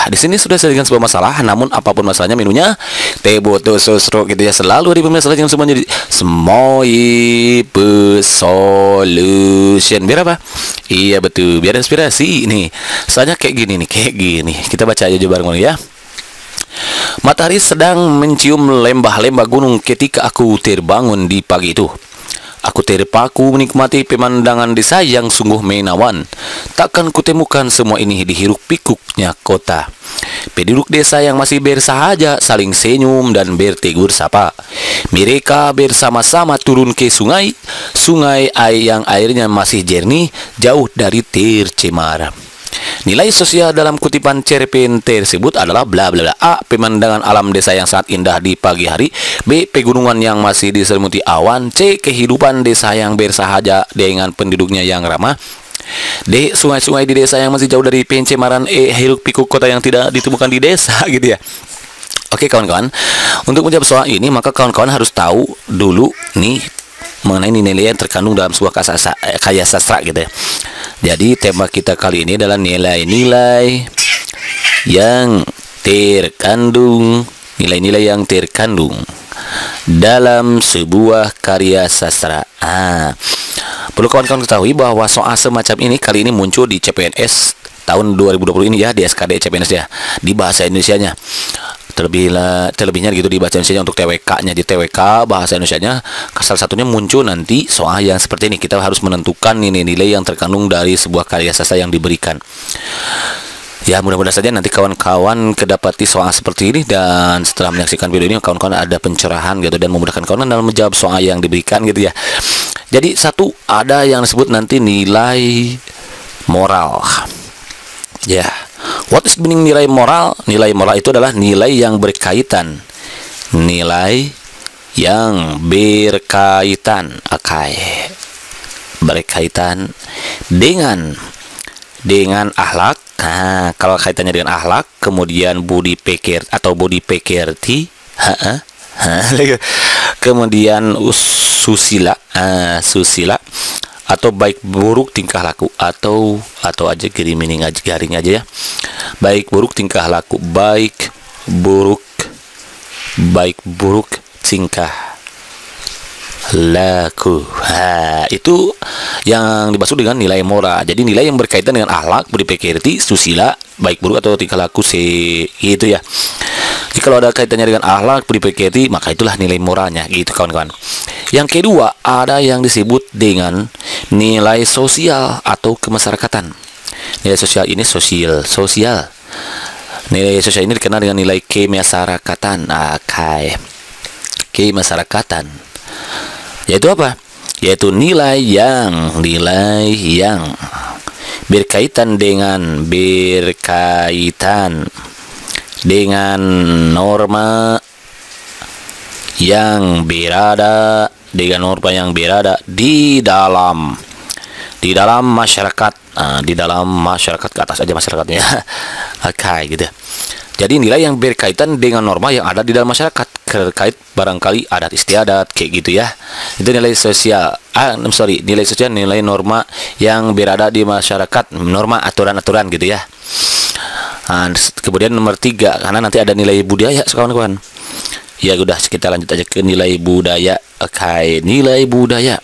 Di sini sudah saya dengan sebuah masalah, namun apapun masalahnya menunya teh botol sosro gitu ya. Selalu ada masalah yang semuanya semoi solution. Biar apa? Iya betul, biar inspirasi nih. Soalnya kayak gini nih, kayak gini. Kita baca aja bareng ya. Matahari sedang mencium lembah-lembah gunung ketika aku terbangun di pagi itu. Aku terpaku menikmati pemandangan desa yang sungguh menawan. Takkan kutemukan semua ini di hiruk pikuknya kota. Penduduk desa yang masih bersahaja saling senyum dan bertegur sapa. Mereka bersama-sama turun ke sungai, yang airnya masih jernih, jauh dari tercemar. Nilai sosial dalam kutipan cerpen tersebut adalah bla bla bla. A. Pemandangan alam desa yang sangat indah di pagi hari. B. Pegunungan yang masih diselimuti awan. C. Kehidupan desa yang bersahaja dengan penduduknya yang ramah. D. Sungai-sungai di desa yang masih jauh dari pencemaran. E. Hiruk pikuk kota yang tidak ditemukan di desa gitu ya. Oke kawan-kawan, untuk menjawab soal ini maka kawan-kawan harus tahu dulu nih mengenai nilai yang terkandung dalam sebuah karya sastra gitu ya. Jadi tema kita kali ini adalah nilai-nilai yang terkandung dalam sebuah karya sastra. Perlu kawan-kawan ketahui bahwa soal semacam ini kali ini muncul di CPNS tahun 2020 ini ya, di SKD CPNS ya, di bahasa Indonesianya. Terlebihnya gitu di bahasa Indonesia untuk TWK-nya, di TWK bahasa Indonesia-nya salah satunya muncul nanti soal yang seperti ini. Kita harus menentukan nilai-nilai yang terkandung dari sebuah karya sastra yang diberikan. Ya mudah-mudahan saja nanti kawan-kawan kedapati soal seperti ini, dan setelah menyaksikan video ini kawan-kawan ada pencerahan gitu dan memudahkan kawan dalam menjawab soal yang diberikan gitu ya. Jadi satu, ada yang disebut nanti nilai moral. Ya. What is meaning nilai moral? Nilai moral itu adalah nilai yang berkaitan. Nilai yang berkaitan. Berkaitan dengan akhlak. Kalau kaitannya dengan akhlak, kemudian budi pikir atau budi pekerti, kemudian susila, atau baik buruk tingkah laku, atau aja garing aja ya. Baik buruk tingkah laku, baik buruk tingkah laku. Itu yang dimaksud dengan nilai moral. Jadi nilai yang berkaitan dengan akhlak, budi pekerti, susila, baik buruk atau tingkah laku gitu ya. Jadi kalau ada kaitannya dengan akhlak, budi pekerti, maka itulah nilai moralnya gitu kawan-kawan. Yang kedua, ada yang disebut dengan nilai sosial atau kemasyarakatan. Nilai sosial ini sosial. Nilai sosial ini dikenal dengan nilai kemasyarakatan. Kemasyarakatan. Yaitu apa? Yaitu nilai yang berkaitan dengan norma yang berada di dalam masyarakat. Di dalam masyarakat, ke atas aja masyarakatnya. Gitu. Jadi nilai yang berkaitan dengan norma yang ada di dalam masyarakat, terkait barangkali adat istiadat kayak gitu ya. Itu nilai sosial. Nilai sosial, nilai norma yang berada di masyarakat, norma aturan-aturan gitu ya. Kemudian nomor 3, karena nanti ada nilai budaya kawan-kawan. Ya udah, kita lanjut aja ke nilai budaya. Nilai budaya.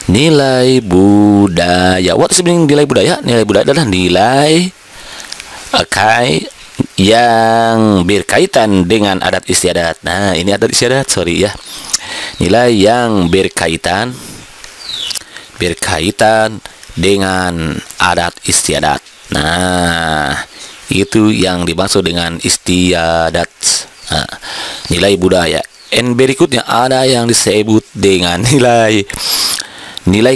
Nilai budaya. What is meaning nilai budaya? Nilai budaya adalah nilai yang berkaitan dengan adat istiadat. Nah, ini adat istiadat, sorry ya. Nilai yang berkaitan dengan adat istiadat. Nah, itu yang dimaksud dengan istiadat. Nilai budaya. Berikutnya ada yang disebut dengan nilai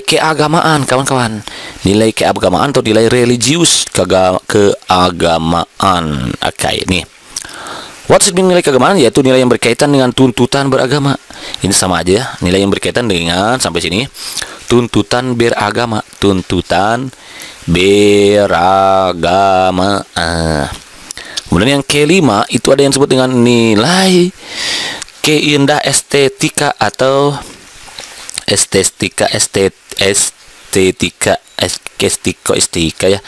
keagamaan kawan-kawan. Nilai keagamaan atau nilai religius, keagamaan. Nih. What's meaning nilai keagamaan? Yaitu nilai yang berkaitan dengan tuntutan beragama. Ini sama aja ya. Nilai yang berkaitan dengan, sampai sini, tuntutan beragama. Tuntutan beragama. Kemudian yang kelima itu ada yang disebut dengan nilai keindah estetika atau estetika ya.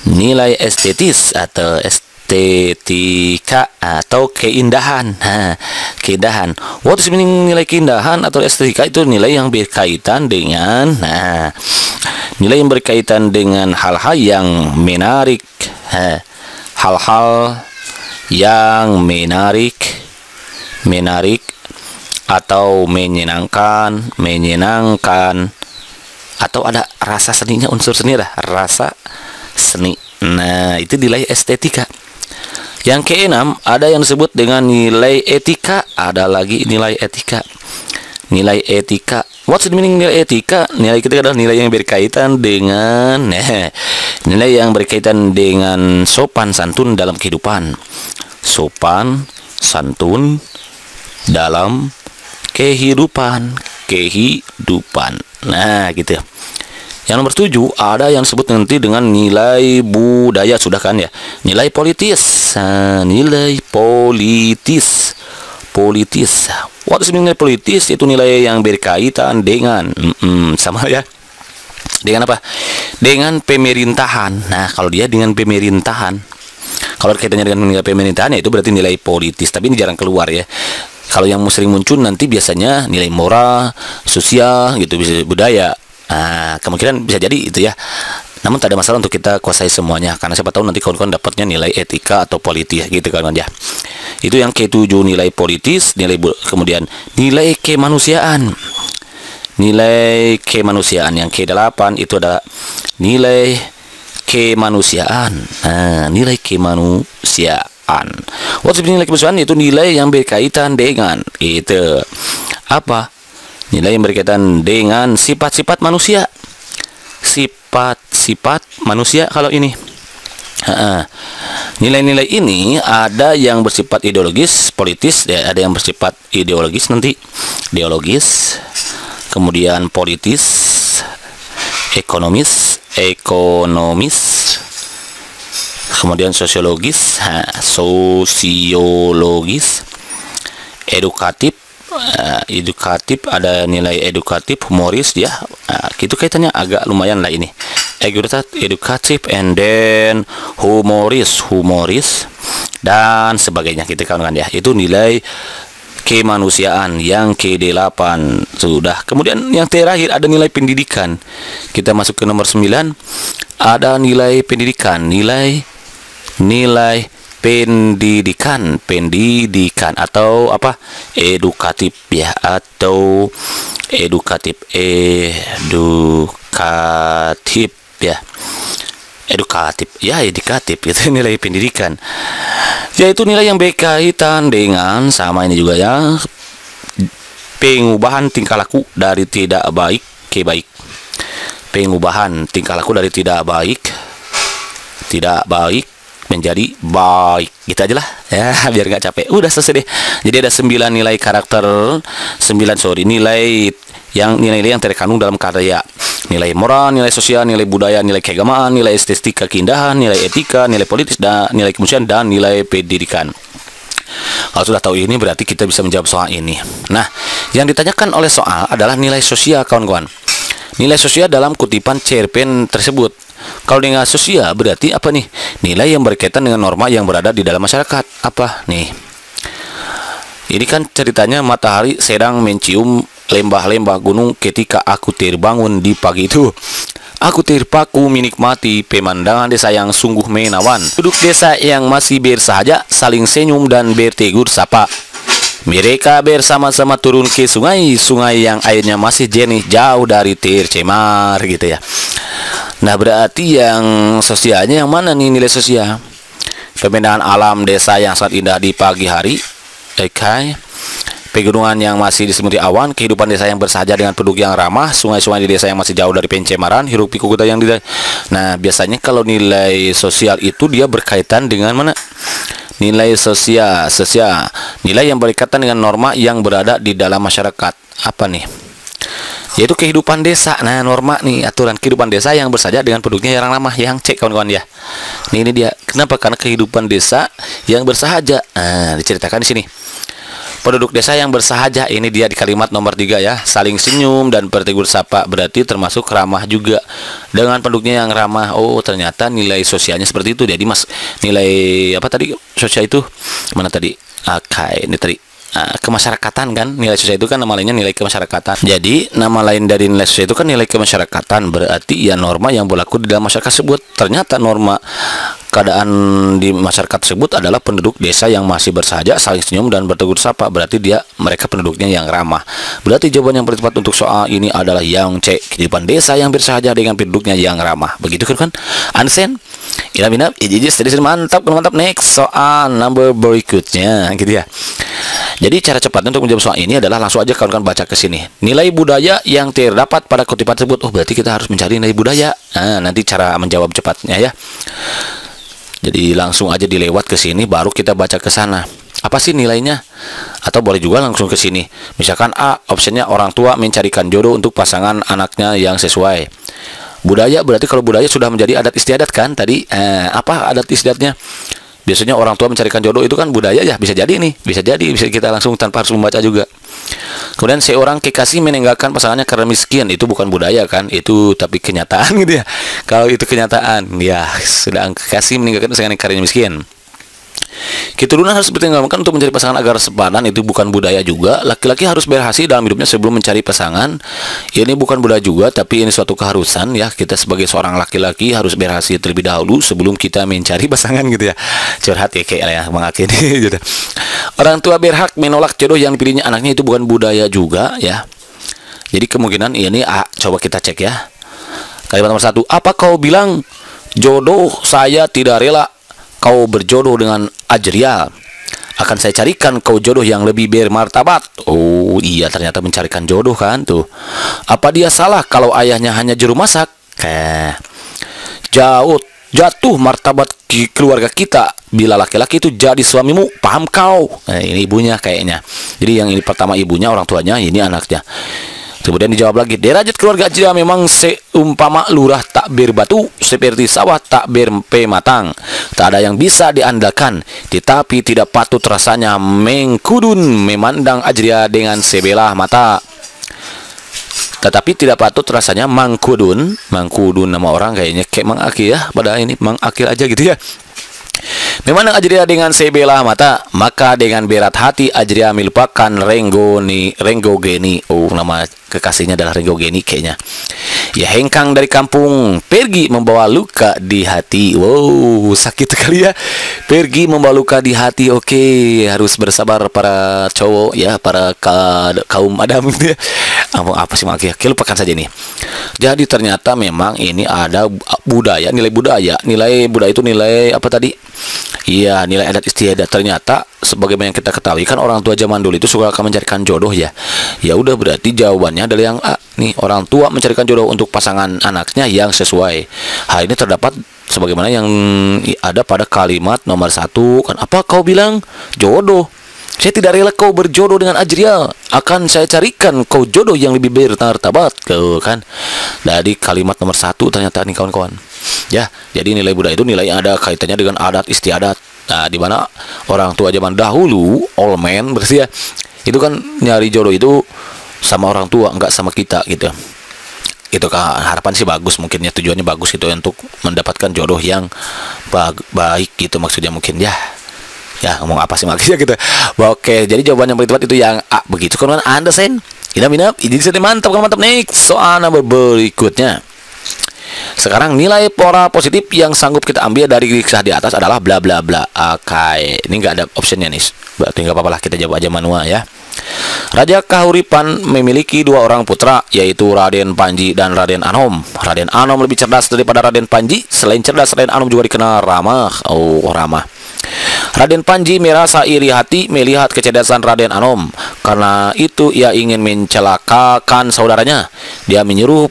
Nilai estetis atau estetika atau keindahan. Keindahan. What is meaning nilai keindahan atau estetika? Itu nilai yang berkaitan dengan nilai yang berkaitan dengan hal-hal yang menarik. Hal-hal yang menarik atau menyenangkan atau ada rasa seninya, unsur seni lah, rasa seni. Nah, itu nilai estetika. Yang keenam, ada yang disebut dengan nilai etika, ada lagi nilai etika. Nilai etika. What's the meaning nilai etika? Nilai etika adalah nilai yang berkaitan dengan nilai yang berkaitan dengan sopan santun dalam kehidupan. Sopan santun dalam kehidupan. Nah, gitu. Yang nomor 7, ada yang disebut nanti dengan nilai budaya, sudah kan ya. Nilai politis. Nilai politis. What is nilai politis? Itu nilai yang berkaitan dengan sama ya. Dengan apa? Dengan pemerintahan. Nah, kalau dia dengan pemerintahan, kalau kaitannya dengan nilai pemerintahan, ya itu berarti nilai politis. Tapi ini jarang keluar ya. Kalau yang sering muncul nanti biasanya nilai moral, sosial, gitu, bisa budaya. Kemungkinan bisa jadi itu ya. Namun tak ada masalah untuk kita kuasai semuanya, karena siapa tahu nanti kawan-kawan dapatnya nilai etika atau politis gitu kawan-kawan ya. Itu yang ke-7, nilai politis, kemudian nilai kemanusiaan. Nilai kemanusiaan yang ke-8 itu ada nilai kemanusiaan. Nilai kemanusiaan. What's nilai kemanusiaan? Itu nilai yang berkaitan dengan itu apa? Nilai yang berkaitan dengan sifat-sifat manusia. Sifat-sifat manusia kalau ini. Nilai-nilai ini ada yang bersifat ideologis, politis, ya, ada yang bersifat ideologis nanti. Ideologis, kemudian politis, ekonomis, kemudian sosiologis, edukatif, ada nilai edukatif, humoris ya. Itu kaitannya agak lumayan lah ini. Edukatif and then humoris dan sebagainya gitu kan ya. Itu nilai kemanusiaan yang ke-8 sudah. Kemudian yang terakhir ada nilai pendidikan. Kita masuk ke nomor 9. Ada nilai pendidikan, nilai pendidikan atau apa? Edukatif ya, atau edukatif itu nilai pendidikan. Yaitu nilai yang berkaitan dengan sama ini juga ya, pengubahan tingkah laku dari tidak baik ke baik. Pengubahan tingkah laku dari tidak baik menjadi baik, gitu aja lah ya, biar nggak capek. Udah selesai deh. Jadi ada 9 nilai karakter, nilai yang terkandung dalam karya. Nilai moral, nilai sosial, nilai budaya, nilai keagamaan, nilai estetika keindahan, nilai etika, nilai politis, dan nilai kemanusiaan, dan nilai pendidikan. Kalau sudah tahu ini berarti kita bisa menjawab soal ini. Nah, yang ditanyakan oleh soal adalah nilai sosial kawan-kawan. Nilai sosial dalam kutipan cerpen tersebut. Kalau dengan sosial berarti apa nih? Nilai yang berkaitan dengan norma yang berada di dalam masyarakat. Apa nih? Ini kan ceritanya matahari sedang mencium lembah-lembah gunung ketika aku terbangun di pagi itu. Aku terpaku menikmati pemandangan desa yang sungguh menawan. Penduduk desa yang masih bersahaja saling senyum dan bertegur sapa. Mereka bersama-sama turun ke sungai yang airnya masih jernih jauh dari tercemar gitu ya. Nah, berarti yang sosialnya yang mana nih nilai sosial? Pemandangan alam desa yang sangat indah di pagi hari. Pegunungan yang masih diselimuti awan, kehidupan desa yang bersahaja dengan penduduk yang ramah, sungai-sungai di desa yang masih jauh dari pencemaran, hiruk pikuk kota yang Nah, biasanya kalau nilai sosial itu dia berkaitan dengan mana? Nilai sosial, nilai yang berkaitan dengan norma yang berada di dalam masyarakat. Apa nih? Yaitu kehidupan desa. Nah, norma nih, aturan kehidupan desa yang bersahaja dengan penduduknya yang ramah, yang cek kawan-kawan ya. Ini dia. Kenapa? Karena kehidupan desa yang bersahaja. Nah, diceritakan di sini. Penduduk desa yang bersahaja, ini dia di kalimat nomor 3 ya. Saling senyum dan bertegur sapa, berarti termasuk ramah juga dengan penduduknya yang ramah. Oh, ternyata nilai sosialnya seperti itu. Jadi Mas, nilai apa tadi sosial itu? Mana tadi? Ini tadi kemasyarakatan kan, nilai sosial itu kan nama lainnya nilai kemasyarakatan. Jadi nama lain dari nilai sosial itu kan nilai kemasyarakatan, berarti ya norma yang berlaku di dalam masyarakat tersebut. Ternyata norma keadaan di masyarakat tersebut adalah penduduk desa yang masih bersahaja, saling senyum dan bertegur sapa, berarti mereka penduduknya yang ramah. Berarti jawaban yang paling tepat untuk soal ini adalah yang C, kehidupan desa yang bersahaja dengan penduduknya yang ramah. Begitu kan? Understand? Inap jadi mantap. Next soal number berikutnya gitu ya. Jadi cara cepatnya untuk menjawab soal ini adalah langsung aja kawan-kawan baca ke sini. Nilai budaya yang terdapat pada kutipan tersebut. Oh, berarti kita harus mencari nilai budaya. Nah, nanti cara menjawab cepatnya ya. Jadi langsung aja dilewat ke sini baru kita baca ke sana. Apa sih nilainya? Atau boleh juga langsung ke sini. Misalkan A, opsinya orang tua mencarikan jodoh untuk pasangan anaknya yang sesuai. Budaya berarti kalau budaya sudah menjadi adat istiadat kan tadi. Apa adat istiadatnya? Biasanya orang tua mencarikan jodoh itu kan budaya ya, bisa jadi nih, bisa kita langsung tanpa harus membaca juga. Kemudian seorang kekasih meninggalkan pasangannya karena miskin, itu bukan budaya kan, itu tapi kenyataan gitu ya. Kalau itu kenyataan, ya sedang kekasih meninggalkan pasangannya karena miskin. Keturunan harus dipertimbangkan untuk mencari pasangan agar sepadan, itu bukan budaya juga. Laki-laki harus berhasil dalam hidupnya sebelum mencari pasangan, ini bukan budaya juga, tapi ini suatu keharusan ya. Kita sebagai seorang laki-laki harus berhasil terlebih dahulu sebelum kita mencari pasangan gitu ya. Curhat ya kayak ya mengakhiri gitu. Orang tua berhak menolak jodoh yang dipilihnya anaknya, itu bukan budaya juga ya. Jadi kemungkinan ini coba kita cek ya. Kalimat nomor 1, apa kau bilang jodoh saya tidak rela kau berjodoh dengan Ajrial, akan saya carikan kau jodoh yang lebih bermartabat. Oh iya, ternyata mencarikan jodoh kan tuh. Apa dia salah kalau ayahnya hanya juru masak? Jatuh martabat keluarga kita bila laki-laki itu jadi suamimu, paham kau? Ini ibunya kayaknya. Jadi yang ini pertama ibunya, orang tuanya, ini anaknya. Kemudian dijawab lagi, derajat keluarga Ajrial memang seumpama lurah tak berbatu, seperti sawah tak berpematang. Tak ada yang bisa diandalkan, tetapi tidak patut rasanya mengkudun memandang Ajrial dengan sebelah mata. Tetapi tidak patut rasanya mangkudun nama orang kayaknya kayak Mang Akil ya, pada ini Mang Akil aja gitu ya. Memandang Ajrial dengan sebelah mata, maka dengan berat hati Ajrial melupakan Renggogeni. Oh, nama kekasihnya adalah Renggogeni kayaknya. Ya, hengkang dari kampung, pergi membawa luka di hati. Wow, sakit sekali ya. Pergi membawa luka di hati. Oke, harus bersabar para cowok ya, para kaum Adam gitu ya. Apa sih maksudnya? Lupakan saja nih. Jadi ternyata memang ini ada budaya, nilai budaya. Nilai budaya itu nilai apa tadi? Iya, nilai adat istiadat. Ternyata sebagaimana yang kita ketahui kan orang tua zaman dulu itu suka akan mencarikan jodoh ya. Ya udah, berarti jawabannya adalah yang A. Nih, orang tua mencarikan jodoh untuk pasangan anaknya yang sesuai. Hal ini terdapat sebagaimana yang ada pada kalimat nomor 1 kan. Apa kau bilang jodoh? Saya tidak rela kau berjodoh dengan Ajrial, akan saya carikan kau jodoh yang lebih bermartabat, kan. Dari kalimat nomor 1 ternyata nih kawan-kawan. Ya, jadi nilai budaya itu nilai yang ada kaitannya dengan adat istiadat. Nah, di mana orang tua zaman dahulu, old man berarti ya, itu kan nyari jodoh itu sama orang tua, enggak sama kita gitu. Itu kan harapan sih bagus, mungkin ya tujuannya bagus gitu untuk mendapatkan jodoh yang baik gitu maksudnya mungkin ya. Ya, ngomong apa sih maksudnya gitu. Oke, jadi jawaban yang paling tepat itu yang A. Begitu kan Anda sen? Inap, ini sudah mantap. Next soal nomor berikutnya. Sekarang nilai pora positif yang sanggup kita ambil dari kisah di atas adalah bla bla bla. Oke, ini nggak ada optionnya nih. Berarti nggak apa-apa lah, kita jawab aja manual ya. Raja Kahuripan memiliki 2 orang putra, yaitu Raden Panji dan Raden Anom. Raden Anom lebih cerdas daripada Raden Panji. Selain cerdas, Raden Anom juga dikenal ramah. Oh, ramah. Raden Panji merasa iri hati melihat kecerdasan Raden Anom. Karena itu ia ingin mencelakakan saudaranya. Dia menyuruh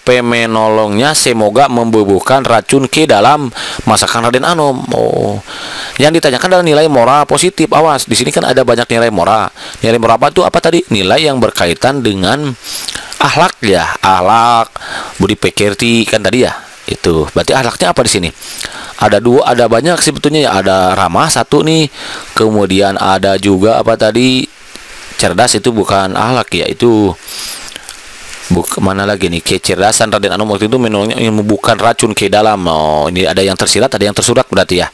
pemenolongnya semoga membubuhkan racun ke dalam masakan Raden Anom. Oh, yang ditanyakan adalah nilai moral positif. Awas, di sini kan ada banyak nilai moral. Nilai moral apa itu? Apa tadi? Nilai yang berkaitan dengan akhlak ya, akhlak, budi pekerti kan tadi ya. Itu berarti akhlaknya apa di sini? Ada dua, ada banyak sebetulnya ya. Ada ramah satu nih, kemudian ada juga apa tadi, cerdas itu bukan akhlak ya, itu mana lagi nih, kecerdasan Raden Anom waktu itu menolongnya bukan racun ke dalam. Oh, ini ada yang tersirat, ada yang tersurat berarti ya.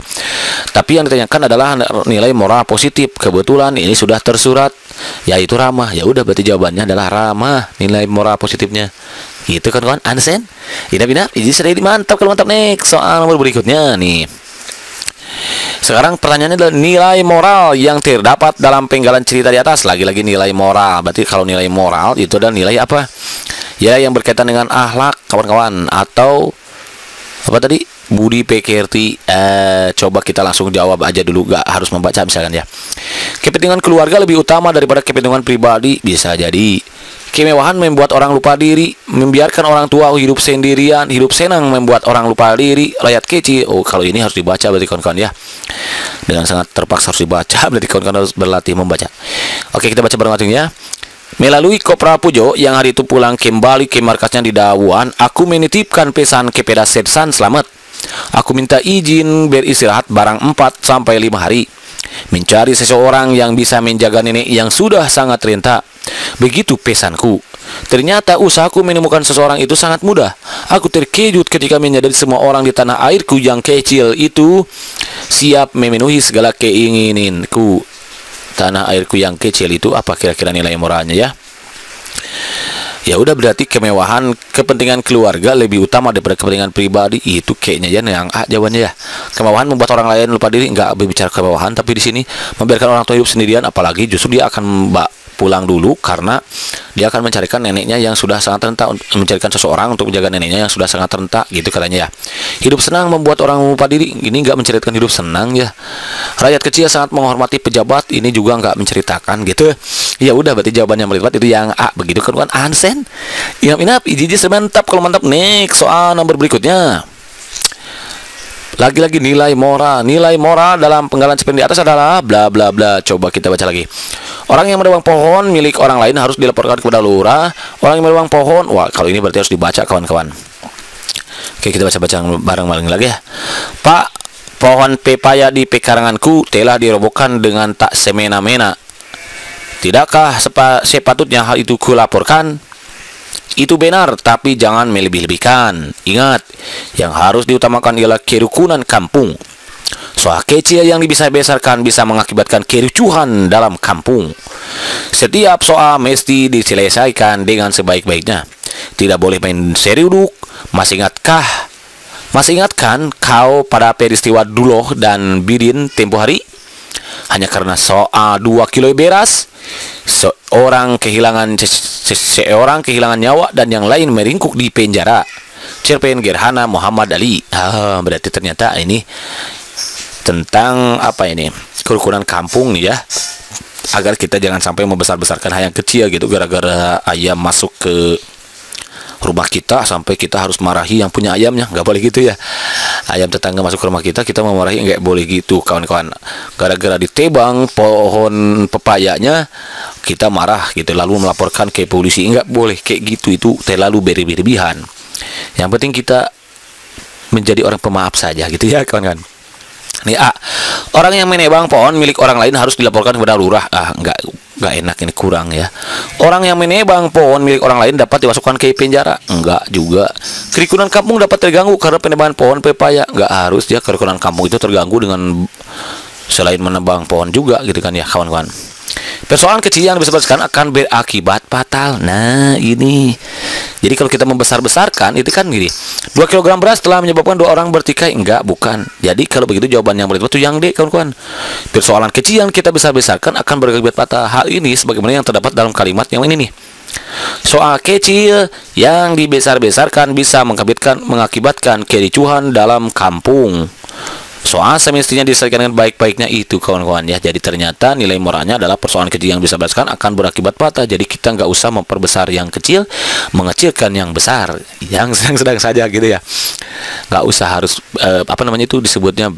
Tapi yang ditanyakan adalah nilai moral positif. Kebetulan ini sudah tersurat, yaitu ramah. Ya udah, berarti jawabannya adalah ramah, nilai moral positifnya. Gitu kan kawan, Ansen? Inap-inap, ini sudah mantap. Kalau mantap, next soal nomor berikutnya nih. Sekarang pertanyaannya adalah nilai moral yang terdapat dalam penggalan cerita di atas. Lagi-lagi nilai moral. Berarti kalau nilai moral itu adalah nilai apa? Ya, yang berkaitan dengan akhlak, kawan-kawan, atau apa tadi? Budi pekerti. Coba kita langsung jawab aja dulu, gak harus membaca misalkan ya. Kepentingan keluarga lebih utama daripada kepentingan pribadi. Bisa jadi kemewahan membuat orang lupa diri, membiarkan orang tua hidup sendirian, hidup senang membuat orang lupa diri, rakyat kecil. Oh, kalau ini harus dibaca berarti kawan-kawan ya. Dengan sangat terpaksa harus dibaca, berarti kawan-kawan harus berlatih membaca. Oke, kita baca bareng-bareng ya. Melalui Kopra Pujo yang hari itu pulang kembali ke markasnya di Dawuan, aku menitipkan pesan kepada Setsan Slamet. Aku minta izin beristirahat barang 4 sampai 5 hari. Mencari seseorang yang bisa menjaga nenek yang sudah sangat renta. Begitu pesanku. Ternyata usahaku menemukan seseorang itu sangat mudah. Aku terkejut ketika menyadari semua orang di tanah airku yang kecil itu siap memenuhi segala keinginanku. Tanah airku yang kecil itu apa kira-kira nilai moralnya ya? Ya udah, berarti kemewahan kepentingan keluarga lebih utama daripada kepentingan pribadi. Itu kayaknya ya yang A jawabannya ya. Kemewahan membuat orang lain lupa diri, enggak berbicara kemewahan, tapi di sini membiarkan orang tua hidup sendirian, apalagi justru dia akan pulang dulu karena dia akan mencarikan neneknya yang sudah sangat renta, mencarikan seseorang untuk menjaga neneknya yang sudah sangat renta, gitu katanya ya. Hidup senang membuat orang lupa diri, ini enggak menceritakan hidup senang ya. Rakyat kecil sangat menghormati pejabat, ini juga enggak menceritakan gitu. Ya udah, berarti jawabannya melibat itu yang A, begitu kan Ansen? Inap-inap, iji mantap. Kalau mantap, next soal nomor berikutnya. Lagi-lagi nilai moral. Nilai moral dalam penggalan seperti di atas adalah bla bla bla. Coba kita baca lagi. Orang yang menebang pohon milik orang lain harus dilaporkan kepada lurah. Orang yang menebang pohon, wah kalau ini berarti harus dibaca kawan-kawan. Oke, kita baca-baca bareng-bareng lagi ya. Pak, pohon pepaya di pekaranganku telah dirobohkan dengan tak semena-mena. Tidakkah sepatutnya hal itu kulaporkan? Itu benar, tapi jangan melebih-lebihkan. Ingat, yang harus diutamakan ialah kerukunan kampung. Soal kecil yang dibesar-besarkan bisa mengakibatkan kericuhan dalam kampung. Setiap soal mesti diselesaikan dengan sebaik-baiknya. Tidak boleh main seruduk. Masih ingatkan kau pada peristiwa Duloh dan Bidin tempo hari? Hanya karena soal 2 kilo beras, seorang kehilangan nyawa dan yang lain meringkuk di penjara. Cerpen Gerhana Muhammad Ali. Berarti ternyata ini tentang apa ini? Kerukunan kampung nih ya. Agar kita jangan sampai membesar-besarkan hal yang kecil gitu gara-gara ayam masuk ke rumah kita sampai kita harus marahi yang punya ayamnya. Nggak boleh gitu ya. Ayam tetangga masuk ke rumah kita memarahi, nggak boleh gitu kawan-kawan. Gara-gara ditebang pohon pepayanya kita marah gitu lalu melaporkan ke polisi. Nggak boleh kayak gitu, itu terlalu berlebihan. Yang penting kita menjadi orang pemaaf saja gitu ya kawan-kawan. Nih A, orang yang menebang pohon milik orang lain harus dilaporkan kepada lurah. Nggak enak, ini kurang ya. Orang yang menebang pohon milik orang lain dapat dimasukkan ke penjara. Enggak juga. Kerukunan kampung dapat terganggu karena penebangan pohon pepaya. Nggak harus ya, kerukunan kampung itu terganggu dengan selain menebang pohon juga gitu kan ya kawan-kawan. Persoalan kecil yang dibesar-besarkan akan berakibat fatal. Nah ini, jadi kalau kita membesar-besarkan itu kan gini, 2 kg beras telah menyebabkan 2 orang bertikai. Enggak, bukan. Jadi kalau begitu jawaban yang betul itu yang D kawan-kawan. Persoalan kecil yang kita besar-besarkan akan berakibat fatal. Hal ini sebagaimana yang terdapat dalam kalimat yang ini nih. Soal kecil yang dibesar-besarkan bisa mengakibatkan kericuhan dalam kampung. Soal semestinya diselesaikan dengan baik-baiknya itu kawan-kawan ya. Jadi ternyata nilai moralnya adalah persoalan kecil yang bisa besarkan akan berakibat fatal. Jadi kita nggak usah memperbesar yang kecil, mengecilkan yang besar, yang sedang-sedang saja gitu ya. Nggak usah harus apa namanya itu disebutnya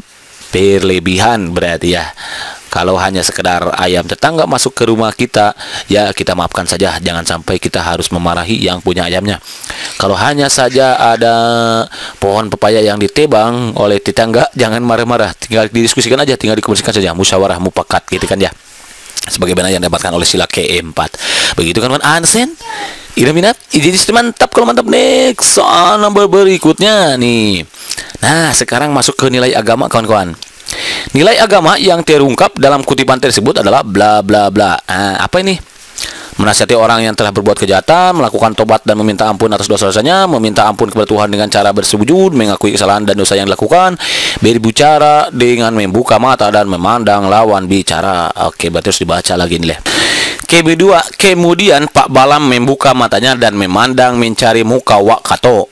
berlebihan berarti ya. Kalau hanya sekedar ayam tetangga masuk ke rumah kita, ya kita maafkan saja. Jangan sampai kita harus memarahi yang punya ayamnya. Kalau hanya saja ada pohon pepaya yang ditebang oleh tetangga, jangan marah-marah. Tinggal didiskusikan aja, tinggal dikomunikasikan saja. Musyawarah mufakat gitu kan ya. Sebagaimana yang didapatkan oleh sila keempat. Begitu kan Ansen? Ida minat, jadi mantap. Kalau mantap, next soal nomor berikutnya nih. Nah, sekarang masuk ke nilai agama kawan-kawan. Nilai agama yang terungkap dalam kutipan tersebut adalah bla bla bla. Apa ini? Menasihati orang yang telah berbuat kejahatan, melakukan tobat dan meminta ampun atas dosa-dosanya, meminta ampun kepada Tuhan dengan cara bersujud, mengakui kesalahan dan dosa yang dilakukan, berbicara dengan membuka mata dan memandang lawan bicara. Oke, berarti harus dibaca lagi nih. Kemudian Pak Balam membuka matanya dan memandang mencari muka Wak Kato.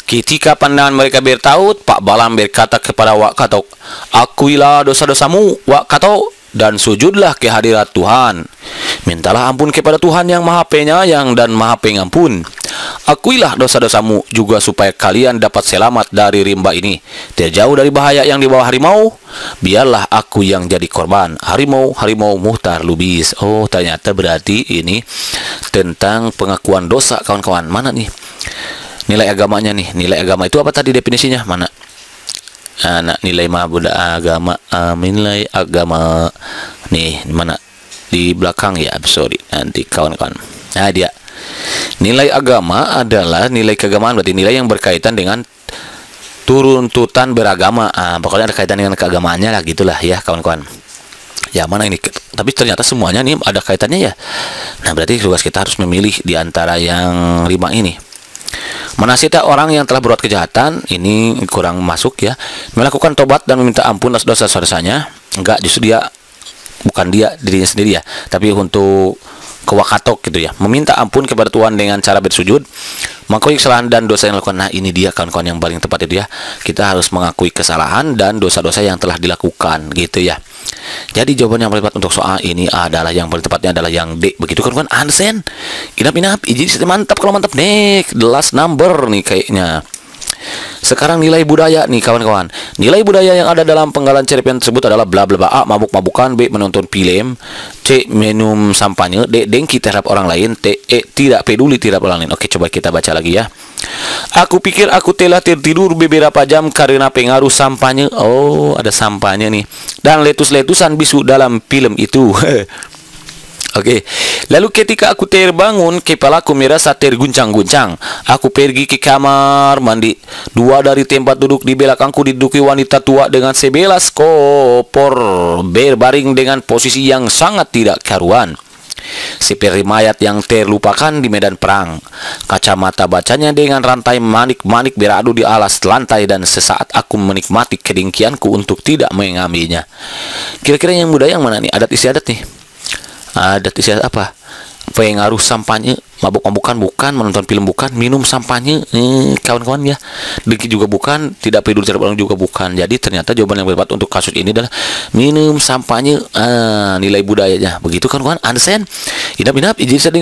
Ketika pandangan mereka bertaut, Pak Balam berkata kepada Wak Kato, "Akuilah dosa-dosamu, Wak Kato, dan sujudlah ke hadirat Tuhan. Mintalah ampun kepada Tuhan yang Maha Penyayang dan Maha Pengampun. Akuilah dosa-dosamu juga supaya kalian dapat selamat dari rimba ini, terjauh dari bahaya yang dibawa harimau. Biarlah aku yang jadi korban harimau muhtar lubis." Oh, ternyata berarti ini tentang pengakuan dosa kawan-kawan. Mana nih nilai agamanya nih? Nilai agama itu apa tadi definisinya? Mana? Nilai agama, nilai agama nih mana di belakang ya, sorry nanti kawan-kawan. Nah, dia nilai agama adalah nilai keagamaan, berarti nilai yang berkaitan dengan tuntutan beragama. Pokoknya ada kaitan dengan keagamaannya lah, gitulah ya kawan-kawan. Ya, mana ini? Tapi ternyata semuanya nih ada kaitannya ya. Nah, berarti tugas kita harus memilih di antara yang 5 ini. Menasihati orang yang telah berbuat kejahatan, ini kurang masuk ya. Melakukan tobat dan meminta ampun atas dosa-dosanya. Enggak, justru bukan dirinya sendiri ya, tapi untuk kewakatok gitu ya. Meminta ampun kepada Tuhan dengan cara bersujud, mengakui kesalahan dan dosa yang dilakukan. Nah, ini dia kawan-kawan yang paling tepat itu ya. Kita harus mengakui kesalahan dan dosa-dosa yang telah dilakukan gitu ya. Jadi jawaban yang paling tepat untuk soal ini adalah, yang paling tepatnya adalah yang D. Begitu kan Ansen? Inap, jadi mantap. Kalau mantap, next the last number nih kayaknya. Sekarang nilai budaya nih kawan-kawan. Nilai budaya yang ada dalam penggalan cerpen tersebut adalah bla bla bla. A. Mabuk-mabukan. B. Menonton film. C. Minum sampahnya. D. Dengki terhadap orang lain. Tidak peduli terhadap orang lain. Oke, coba kita baca lagi ya. Aku pikir aku telah tertidur beberapa jam karena pengaruh sampahnya. Oh, ada sampahnya nih. Dan letus-letusan bisu dalam film itu. Oke. Lalu ketika aku terbangun, kepalaku merasa terguncang-guncang. Aku pergi ke kamar mandi. 2 dari tempat duduk di belakangku diduduki wanita tua dengan 11 kopor berbaring dengan posisi yang sangat tidak karuan, seperti mayat yang terlupakan di medan perang. Kacamata bacanya dengan rantai manik-manik beradu di alas lantai, dan sesaat aku menikmati kedengkianku untuk tidak mengambilnya. Kira-kira yang muda yang mana nih? Adat istiadat nih. Adat istiadat apa? Pengaruh sampahnya. Mabuk-mabukan bukan, menonton film bukan, minum sampahnya kawan-kawan ya. Dengki juga bukan, tidak peduli terhadap orang juga bukan. Jadi ternyata jawaban yang tepat untuk kasus ini adalah minum sampahnya. Nilai budayanya. Begitu kawan-kawan. Understand? Inap, izin saya